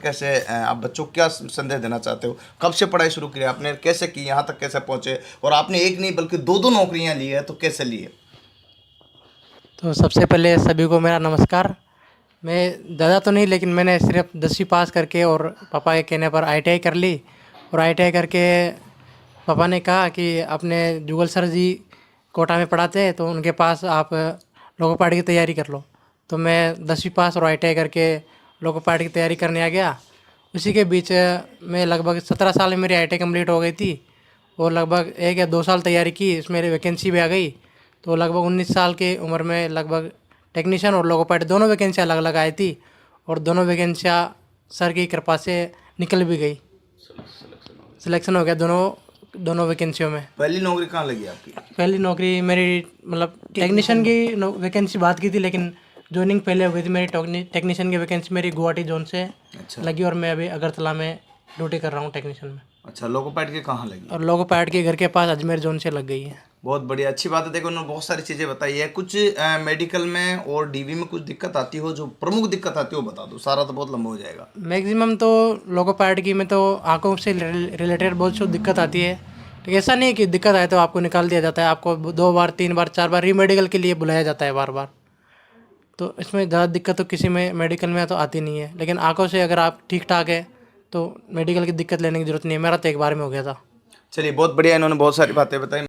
कैसे आप बच्चों को क्या संदेश देना चाहते हो? कब से पढ़ाई शुरू की आपने, कैसे की, यहाँ तक कैसे पहुँचे, और आपने एक नहीं बल्कि दो दो नौकरियाँ ली है, तो कैसे लिए? तो सबसे पहले सभी को मेरा नमस्कार। मैं ज़्यादा तो नहीं, लेकिन मैंने सिर्फ 10वीं पास करके और पापा के कहने पर आईटीआई कर ली। और आईटीआई करके पापा ने कहा कि अपने जुगल सर जी कोटा में पढ़ाते हैं, तो उनके पास आप लोको पाइलट की तैयारी कर लो। तो मैं 10वीं पास और आईटीआई करके लोको पाइलट की तैयारी करने आ गया। उसी के बीच में लगभग 17 साल में मेरी आईटीआई कंप्लीट हो गई थी, और लगभग 1 या 2 साल तैयारी की, इसमें मेरी वैकेंसी भी आ गई। तो लगभग 19 साल की उम्र में लगभग टेक्नीशियन और लोको पाइलट दोनों वैकेंसियाँ अलग अलग आई थी, और दोनों वैकेंसियाँ सर की कृपा से निकल भी गई। सिलेक्शन हो गया दोनों वैकेंसियों में। पहली नौकरी कहाँ लगी आपकी? पहली नौकरी मेरी मतलब टेक्नीशियन की वैकेंसी बात की थी, लेकिन ज्वाइनिंग पहले हो गई थी मेरी। टेक्नीशियन की वैकेंसी मेरी गुवाहाटी जोन से अच्छा। लगी, और मैं अभी अगरतला में ड्यूटी कर रहा हूँ टेक्नीशियन में। अच्छा, लोको पाइलट के कहाँ लगी? और लोको पाइलट के घर के पास अजमेर जोन से लग गई है। बहुत बढ़िया, अच्छी बात है। देखो, उन्होंने बहुत सारी चीज़ें बताई है। कुछ मेडिकल में और डीवी में कुछ दिक्कत आती हो, जो प्रमुख दिक्कत आती हो बता दो, सारा तो बहुत लंबा हो जाएगा। मैक्सिमम तो लोको पाइलट की में तो आंखों से रिलेटेड बहुत सी दिक्कत आती है, लेकिन ऐसा नहीं है कि दिक्कत आए तो आपको निकाल दिया जाता है। आपको 2 बार 3 बार 4 बार रीमेडिकल के लिए बुलाया जाता है बार बार। तो इसमें ज़्यादा दिक्कत तो किसी में मेडिकल में तो आती नहीं है, लेकिन आंखों से अगर आप ठीक ठाक है तो मेडिकल की दिक्कत लेने की ज़रूरत नहीं है। मेरा तो एक बार में हो गया था। चलिए, बहुत बढ़िया, इन्होंने बहुत सारी बातें बताई।